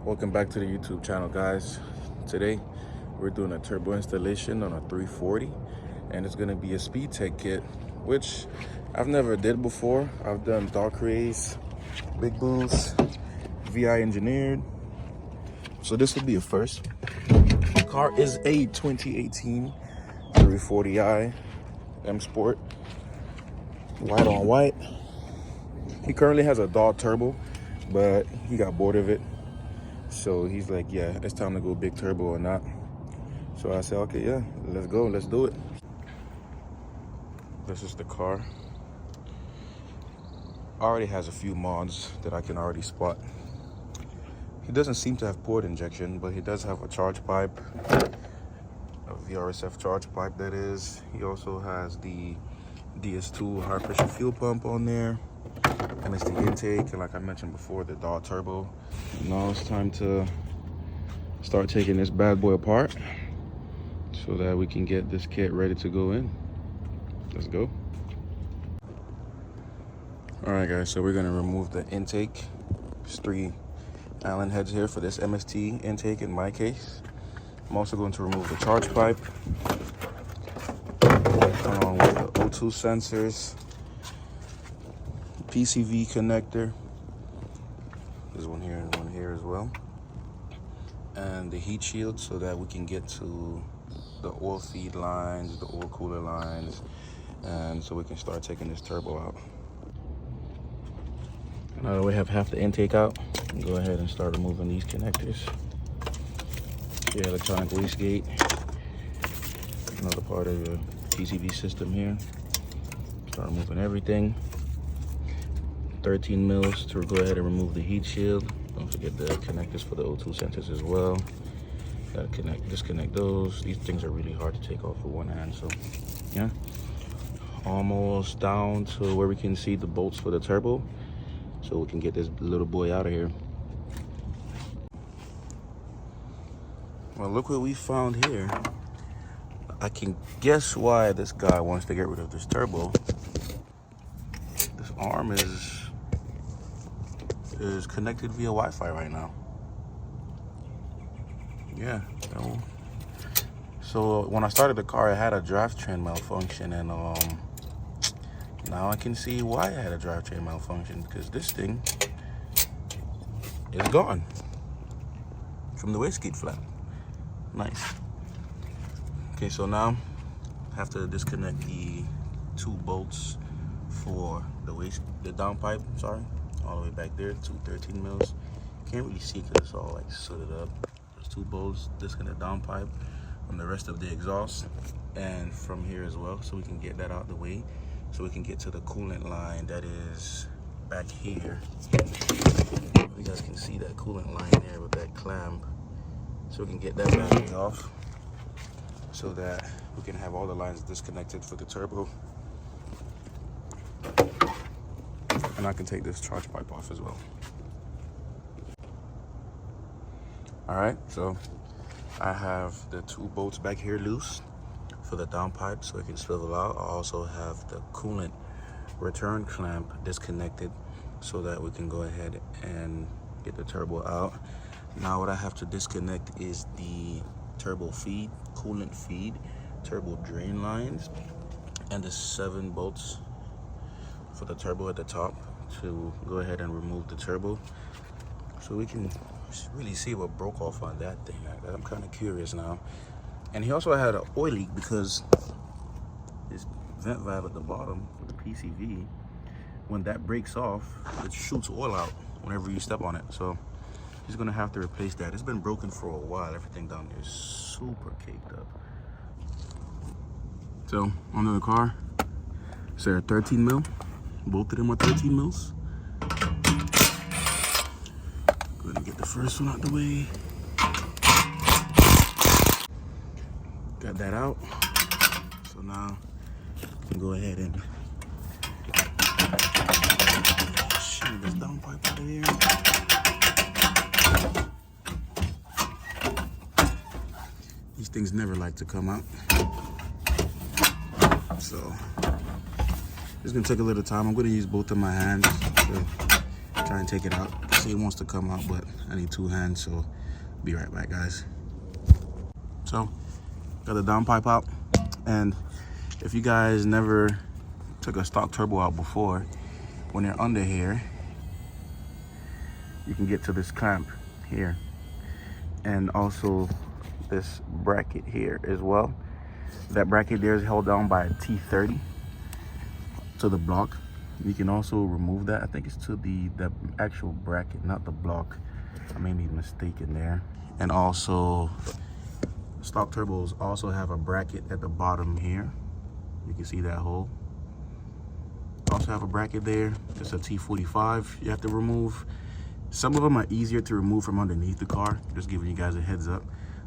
Welcome back to the YouTube channel, guys. Today we're doing a turbo installation on a 340, and it's going to be a SpeedTech kit, which I've never did before. I've done dark race, big boost, VI engineered, so this will be a first. The car is a 2018 340i M Sport, white on white. He currently has a dog turbo, but he got bored of it. So he's like, yeah, it's time to go big turbo or not. So I said, okay, yeah, let's go, let's do it. This is the car. Already has a few mods that I can already spot. He doesn't seem to have port injection, but he does have a charge pipe, a VRSF charge pipe that is. He also has the DS2 high pressure fuel pump on there. And it's the intake, and like I mentioned before, the dog turbo. Now it's time to start taking this bad boy apart so that we can get this kit ready to go in. Let's go. All right, guys, so we're gonna remove the intake. There's 3 Allen heads here for this MST intake in my case. I'm also going to remove the charge pipe along with the O2 sensors, PCV connector. There's one here and one here as well, and the heat shield so that we can get to the oil feed lines, the oil cooler lines, and so we can start taking this turbo out. Now that we have half the intake out, go ahead and start removing these connectors. The electronic wastegate, another part of the PCV system here. Start removing everything. 13 mils to go ahead and remove the heat shield. Don't forget the connectors for the O2 sensors as well. Gotta disconnect those. These things are really hard to take off with one hand, so yeah. Almost down to where we can see the bolts for the turbo, so we can get this little boy out of here. Well, look what we found here. I can guess why this guy wants to get rid of this turbo. This arm is connected via Wi-Fi right now. Yeah. So when I started the car, it had a drivetrain malfunction, and now I can see why it had a drivetrain malfunction, because this thing is gone from the wastegate flap. Nice. Okay, so now I have to disconnect the 2 bolts for the downpipe, sorry, all the way back there, 13 mils. Can't really see because it's all like sooted up. There's 2 bolts, disconnect the downpipe from the rest of the exhaust, and from here as well, so we can get that out of the way, so we can get to the coolant line that is back here. You guys can see that coolant line there with that clamp, so we can get that battery off, so that we can have all the lines disconnected for the turbo. And I can take this charge pipe off as well. All right, so I have the 2 bolts back here loose for the downpipe so it can swivel out. I also have the coolant return clamp disconnected so that we can go ahead and get the turbo out. Now what I have to disconnect is the turbo feed, coolant feed, turbo drain lines, and the 7 bolts for the turbo at the top to go ahead and remove the turbo, so we can really see what broke off on that thing. I'm kind of curious now. And he also had an oil leak because this vent valve at the bottom for the PCV, when that breaks off, it shoots oil out whenever you step on it. So he's gonna have to replace that. It's been broken for a while. Everything down there is super caked up. So under the car, is there a 13 mil? Both of them are 13 mils. Go ahead and get the first one out the way. Got that out. So now we can go ahead and shoot this downpipe out of here. These things never like to come out. So it's gonna take a little time. I'm gonna use both of my hands to try and take it out. say it wants to come out, but I need 2 hands, so be right back, guys. So got the downpipe out, and if you guys never took a stock turbo out before, when you're under here, you can get to this clamp here, and also this bracket here as well. That bracket there is held down by a T30 to the block. You can also remove that. I think it's to the actual bracket, not the block. I may be mistaken there. And also, stock turbos also have a bracket at the bottom here. You can see that hole. Also have a bracket there. It's a T45 you have to remove. Some of them are easier to remove from underneath the car, just giving you guys a heads up.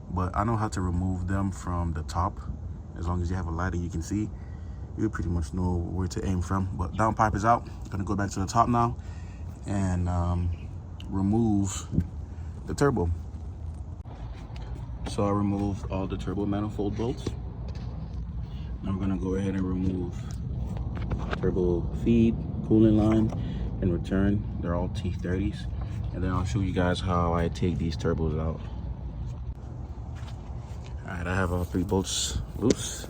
But I know how to remove them from the top. As long as you have a lighter you can see, you pretty much know where to aim from. But downpipe is out. I'm gonna go back to the top now and remove the turbo. So I removed all the turbo manifold bolts. Now I'm gonna go ahead and remove turbo feed, cooling line, and return. They're all T30s. And then I'll show you guys how I take these turbos out. All right, I have all 3 bolts loose.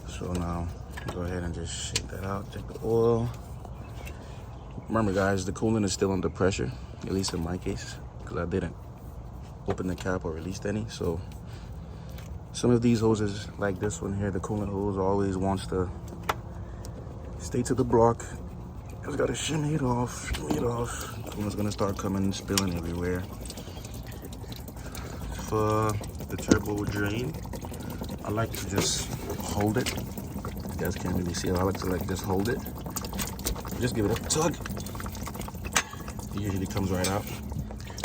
So now go ahead and just shake that out, check the oil. Remember guys, the coolant is still under pressure, at least in my case, because I didn't open the cap or released any. So some of these hoses, like this one here, the coolant hose always wants to stay to the block. Just gotta shimmy it off, Coolant's gonna start coming, spilling everywhere. For the turbo drain, I like to just hold it. You guys can't really see it. I like to just hold it. Just give it a tug. It usually comes right out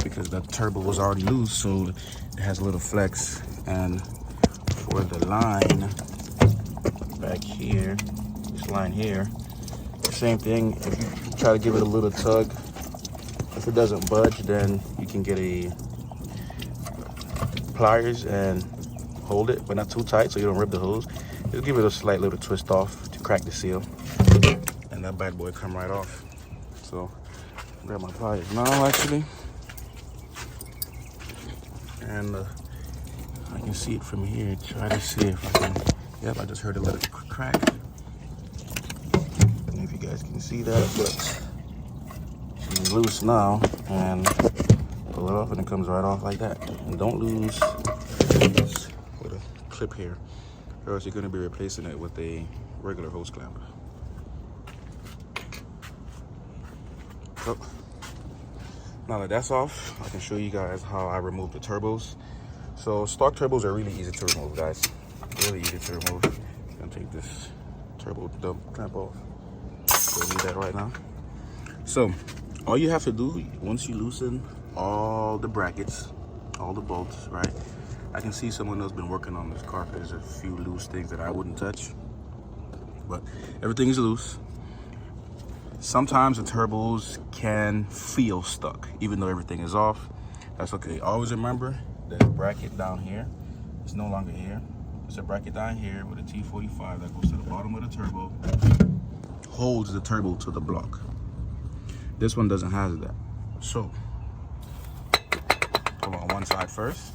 because the turbo was already loose, so it has a little flex. And for the line back here, this line here, same thing. If you try to give it a little tug, if it doesn't budge, then you can get a pliers and hold it, but not too tight so you don't rip the hose. Just give it a slight little twist off to crack the seal, and that bad boy come right off. So grab my pliers now actually, and I can see it from here. Try to see if I can. Yep, I just heard a little crack. If you guys can see that, but she's loose now, and pull it off and it comes right off like that. And don't lose this with a clip here, or else you're going to be replacing it with a regular hose clamp. So now that that's off, I can show you guys how I remove the turbos. So stock turbos are really easy to remove, guys. Really easy to remove. I'm gonna take this turbo dump clamp off. Don't need that right now. So all you have to do, once you loosen all the brackets, all the bolts, right? I can see someone else been working on this car. There's a few loose things that I wouldn't touch, but everything is loose. Sometimes the turbos can feel stuck, even though everything is off. That's okay. Always remember the bracket down here is no longer here. It's a bracket down here with a T45 that goes to the bottom of the turbo, holds the turbo to the block. This one doesn't have that. So pull on one side first,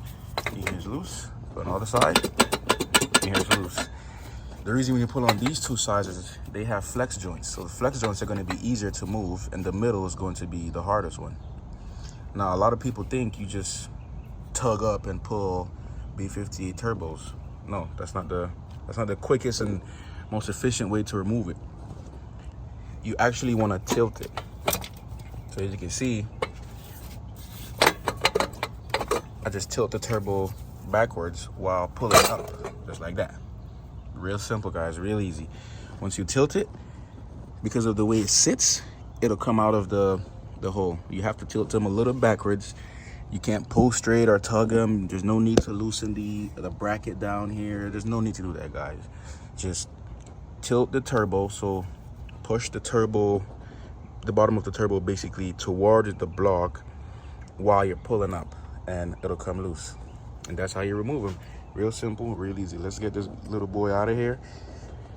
here's loose. Put on the other side, here's loose. The reason when you pull on these two sides is they have flex joints. So the flex joints are going to be easier to move, and the middle is going to be the hardest one. Now, a lot of people think you just tug up and pull B58 turbos. No, that's not the quickest and most efficient way to remove it. You actually want to tilt it. So as you can see, I just tilt the turbo backwards while pulling up, just like that. Real simple, guys, real easy. Once you tilt it, because of the way it sits, it'll come out of the hole. You have to tilt them a little backwards. You can't pull straight or tug them. There's no need to loosen the bracket down here. There's no need to do that, guys. Just tilt the turbo. So push the turbo, the bottom of the turbo basically towards the block while you're pulling up, and it'll come loose. And that's how you remove them. Real simple, real easy. Let's get this little boy out of here.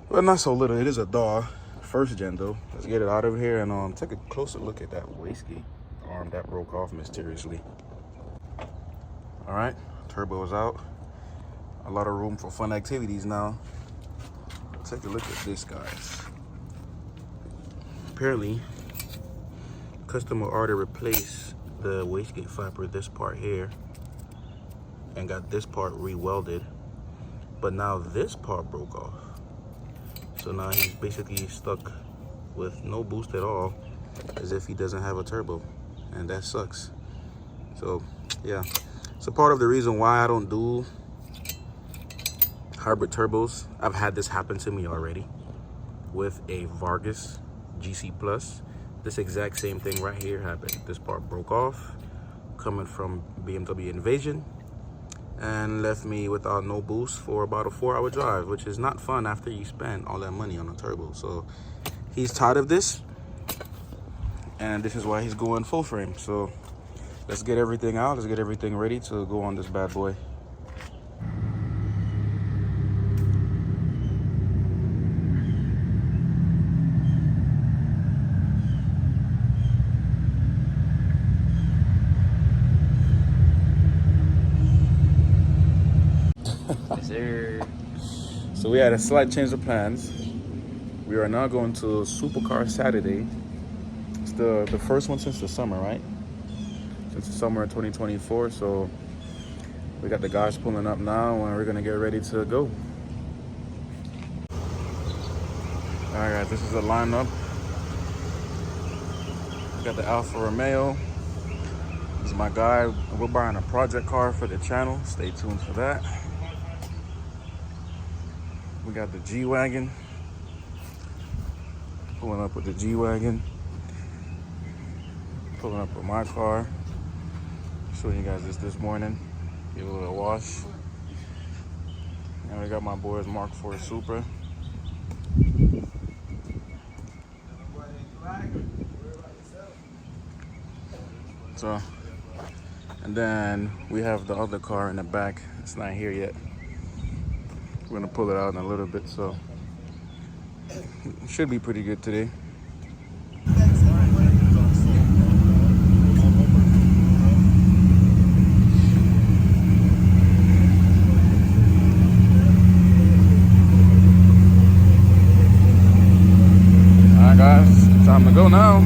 Well, not so little. It is a DAW, first gen though. Let's get it out of here and take a closer look at that wastegate. arm that broke off mysteriously. All right, turbo is out. A lot of room for fun activities now. Take a look at this, guys. Apparently, customer order replaced the wastegate flapper, this part here, and got this part re-welded. But now this part broke off. So now he's basically stuck with no boost at all, as if he doesn't have a turbo, and that sucks. So yeah, so part of the reason why I don't do hybrid turbos, I've had this happen to me already with a Vargas GC Plus. This exact same thing right here happened. This part broke off coming from BMW Invasion and left me without no boost for about a 4-hour drive, which is not fun after you spend all that money on a turbo. So he's tired of this, and this is why he's going full frame. So let's get everything out. Let's get everything ready to go on this bad boy. Yes, sir. So we had a slight change of plans. We are now going to Supercar Saturday. It's the first one since the summer, right? Since the summer of 2024. So we got the guys pulling up now, and we're gonna get ready to go. All right, guys, this is the lineup. We got the Alfa Romeo. This is my guy. We're buying a project car for the channel. Stay tuned for that. We got the G-Wagon. Pulling up with the G-Wagon. Pulling up with my car. Showing you guys this morning. Give it a little wash. And we got my boy's Mark IV Supra. So, and then we have the other car in the back. It's not here yet. We're gonna pull it out in a little bit, so it should be pretty good today. All right, guys, time to go now.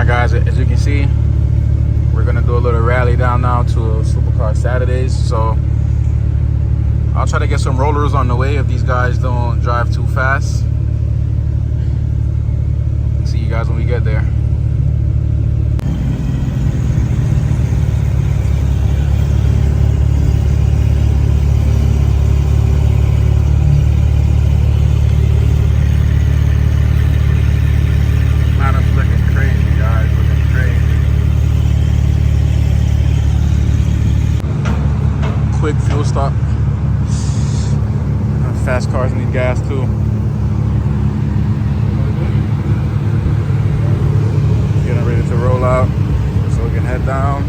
Guys, as you can see, we're gonna do a little rally down now to Supercar Saturdays. So I'll try to get some rollers on the way if these guys don't drive too fast. See you guys when we get there. Quick fuel stop. Fast cars need gas too. Getting ready to roll out so we can head down.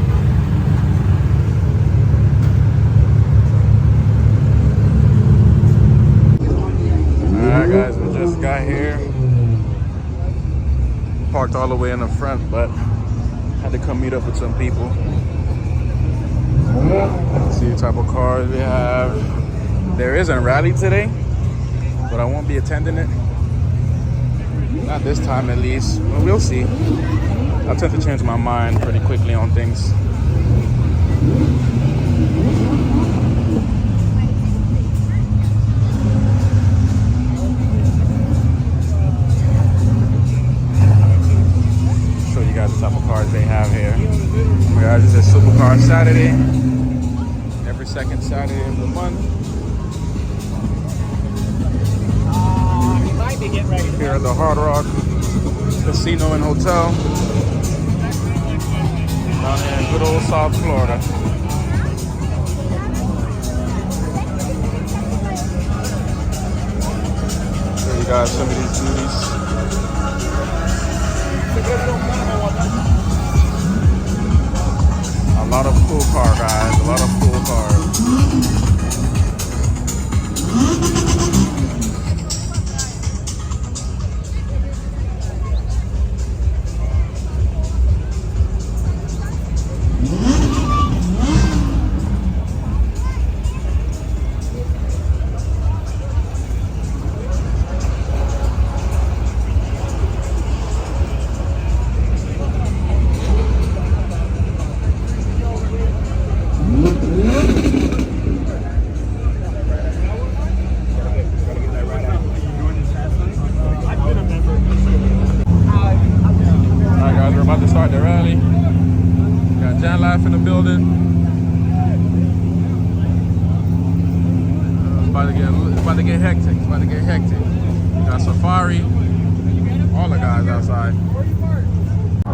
Alright guys, we just got here. Parked all the way in the front, but had to come meet up with some people. See the type of cars we have. There is a rally today, but I won't be attending it. Not this time at least. Well, we'll see. I tend to change my mind pretty quickly on things. Show you guys the type of cars they have here. Guys, this is Supercar Saturday. Every second Saturday of the month. Here at the Hard Rock Casino and Hotel. Down there in good old South Florida. Show you guys some of these beauties. A lot of cool car, guys. A lot of cool cars. About to start the rally. Got Jan Life in the building. It's about to get hectic. It's about to get hectic. Got Safari. All the guys outside. I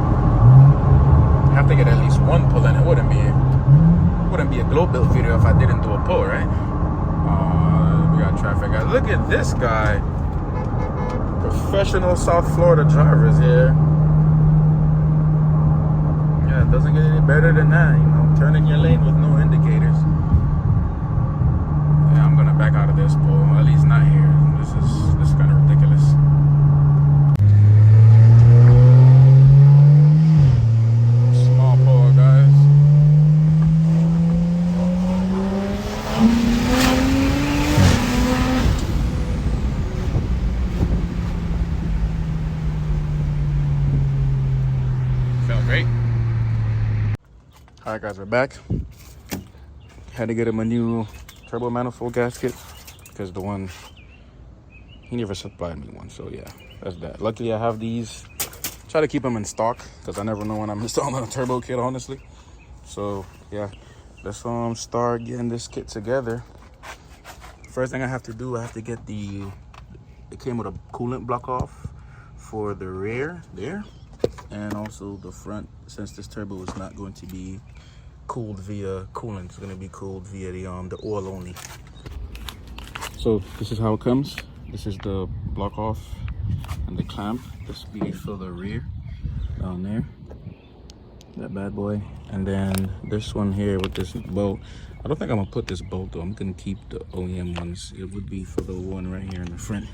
have to get at least one pull in. It wouldn't be a glow build video if I didn't do a pull, right? We got traffic, guys. Look at this guy. Professional South Florida drivers here. It doesn't get any better than that, you know, turning your lane with no indicators. Yeah, I'm gonna back out of this pool, at least not here. This is kind of ridiculous. Small pool, guys. Felt great. Alright guys, we're back. Had to get him a new turbo manifold gasket because the one, he never supplied me one, so yeah, that's that. Luckily I have these. Try to keep them in stock because I never know when I'm installing a turbo kit, honestly. So yeah, let's start getting this kit together. First thing I have to do, I have to get it came with a coolant block off for the rear there, and also the front, since this turbo is not going to be cooled via coolant, it's going to be cooled via the oil only. So this is how it comes. This is the block off and the clamp. This will be for the rear down there, that bad boy. And then this one here with this bolt, I don't think I'm gonna put this bolt though. I'm gonna keep the OEM ones. It would be for the one right here in the front.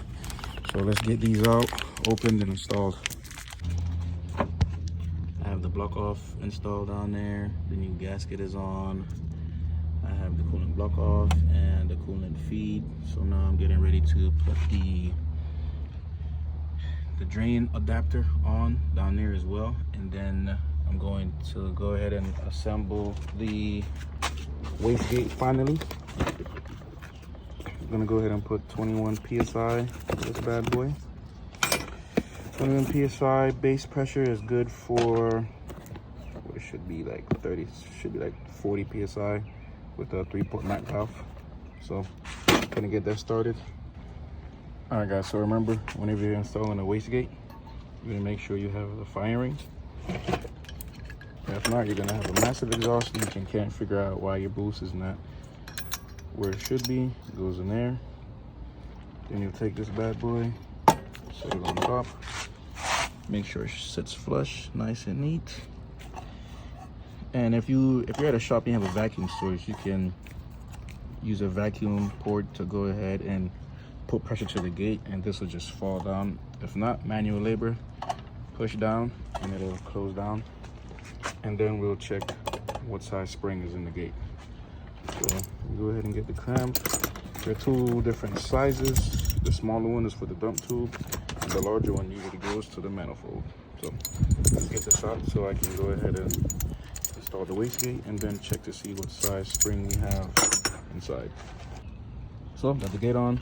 So let's get these out, opened and installed. I have the block off installed down there. The new gasket is on. I have the coolant block off and the coolant feed. So now I'm getting ready to put the drain adapter on down there as well. And then I'm going to go ahead and assemble the wastegate finally. I'm gonna go ahead and put 21 PSI this bad boy. 21 PSI base pressure is good for what it should be like 30, should be like 40 PSI with a 3-port MAC valve. So gonna get that started. All right guys, so remember, whenever you're installing a wastegate, you're gonna make sure you have the firing. If not, you're gonna have a massive exhaust leak and can't figure out why your boost is not where it should be. It goes in there. Then you'll take this bad boy, set it on top, make sure it sits flush, nice and neat. And if you're at a shop and you have a vacuum source, you can use a vacuum port to go ahead and put pressure to the gate, and this will just fall down. If not, manual labor, push down and it'll close down. And then we'll check what size spring is in the gate. So we'll go ahead and get the clamp. There are two different sizes. The smaller one is for the dump tube, and the larger one usually goes to the manifold. So let's get this out so I can go ahead and install the wastegate and then check to see what size spring we have inside. So got the gate on.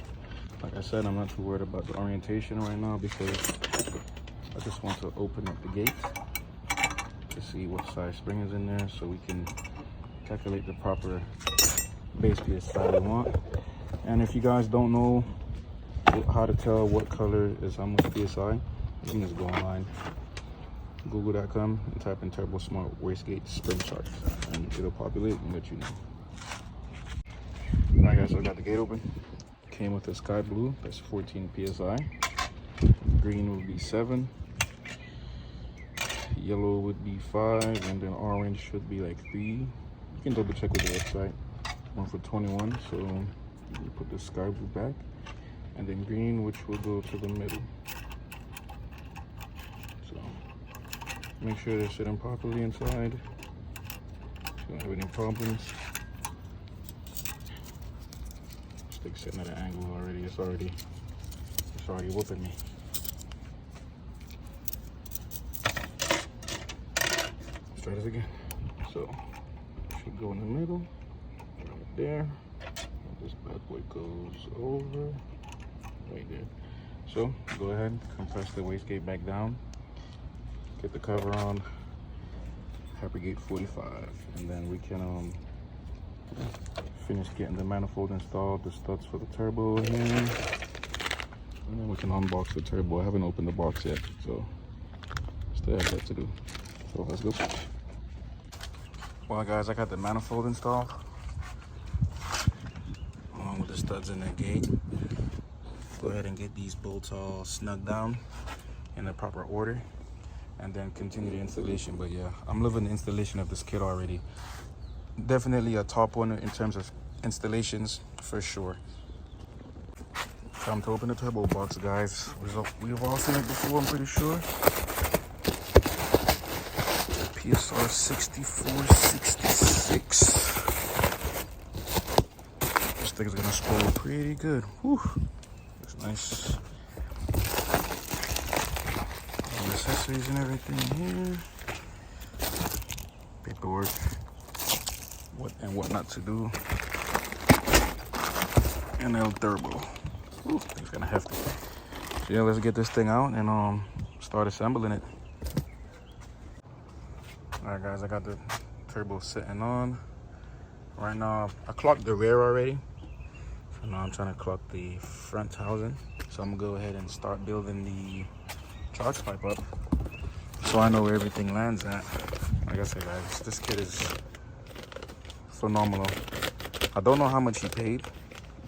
Like I said, I'm not too worried about the orientation right now because I just want to open up the gate to see what size spring is in there so we can calculate the proper base PSI we want. And if you guys don't know how to tell what color is how much PSI, you can just go online google.com and type in Turbo Smart Wastegate Spring Charge, and it'll populate and let you know. Alright guys, so I got the gate open. Came with a sky blue, that's 14 psi. Green would be 7. Yellow would be 5, and then orange should be like 3. You can double check with the website. One for 21, so you put the sky blue back, and then green, which will go to the middle. So make sure they're sitting properly inside, so you don't have any problems. Stick sitting at an angle already. It's already whooping me. Let's try this again. So should go in the middle, right there. And this bad boy goes over right there. So go ahead, compress the wastegate back down, get the cover on, Hypergate 45, and then we can finish getting the manifold installed, the studs for the turbo here, and then we can unbox the turbo. I haven't opened the box yet, so still have that to do. So let's go. Well guys, I got the manifold installed along with the studs in the gate. Go ahead and get these bolts all snugged down in the proper order, and then continue the installation. But yeah, I'm loving the installation of this kit already. Definitely a top one in terms of installations for sure. Time to open the turbo box, guys. We've all seen it before, I'm pretty sure. PSR 6466. This thing is gonna scroll pretty good. Whew. Looks nice. All the accessories and everything here. Paperwork. What and what not to do. And El Turbo. Ooh, thing's kind of hefty. So yeah, let's get this thing out and start assembling it. Alright guys, I got the turbo sitting on. Right now, I clocked the rear already. So now I'm trying to clock the front housing. So I'm gonna go ahead and start building the charge pipe up, so I know where everything lands at. Like I said guys, this kit is phenomenal. I don't know how much he paid,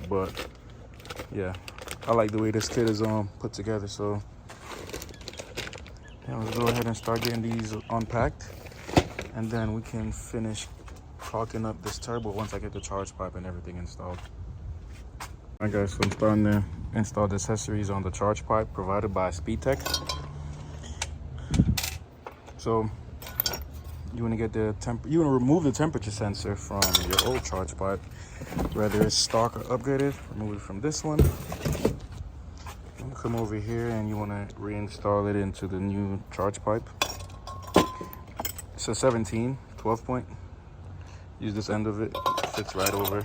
but yeah, I like the way this kit is put together. So yeah, let's go ahead and start getting these unpacked, and then we can finish caulking up this turbo once I get the charge pipe and everything installed. Alright guys, so I'm starting to install the accessories on the charge pipe provided by SpeedTech. So you want to get the you want to remove the temperature sensor from your old charge pipe, whether it's stock or upgraded. Remove it from this one. Come over here and you want to reinstall it into the new charge pipe. It's a 17 12 point. Use this end of it, fits right over,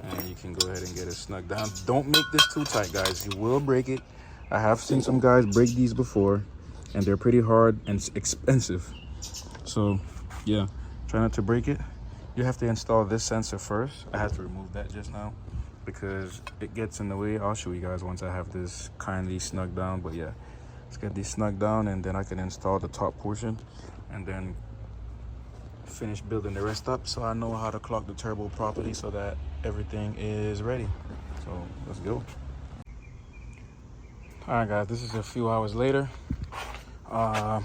and you can go ahead and get it snugged down. Don't make this too tight guys, you will break it. I have seen some guys break these before, and they're pretty hard and expensive. So yeah, try not to break it. You have to install this sensor first. I had to remove that just now because it gets in the way. I'll show you guys once I have this kindly snugged down. But yeah, let's get these snugged down, and then I can install the top portion and then finish building the rest up, so I know how to clock the turbo properly so that everything is ready. So let's go. All right guys, this is a few hours later. Yeah,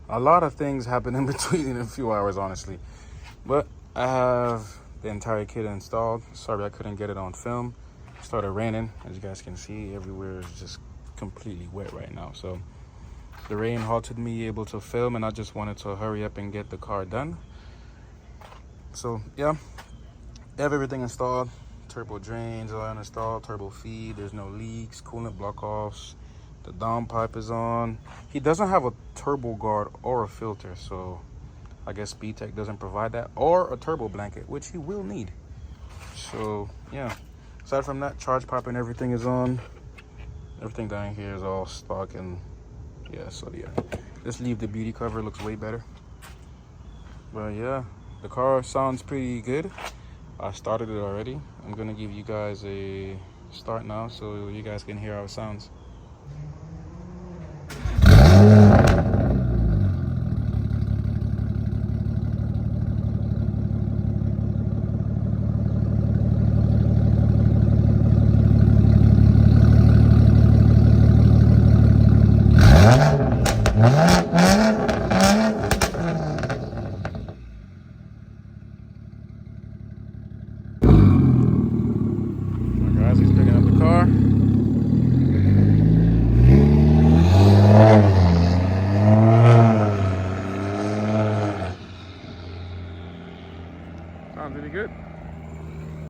a lot of things happen in between in a few hours, honestly, but I have the entire kit installed. Sorry I couldn't get it on film. It started raining, as you guys can see. Everywhere is just completely wet right now, so the rain halted me able to film, and I just wanted to hurry up and get the car done. So yeah, I have everything installed. Turbo drains are installed, turbo feed, there's no leaks, coolant block offs, the down pipe is on. He doesn't have a turbo guard or a filter, so I guess SpeedTech doesn't provide that, or a turbo blanket, which he will need. So yeah, aside from that, charge pipe and everything is on. Everything down here is all stock, and yeah, so yeah, just leave the beauty cover, looks way better. But yeah, the car sounds pretty good. I started it already. I'm gonna give you guys a start now so you guys can hear how it sounds.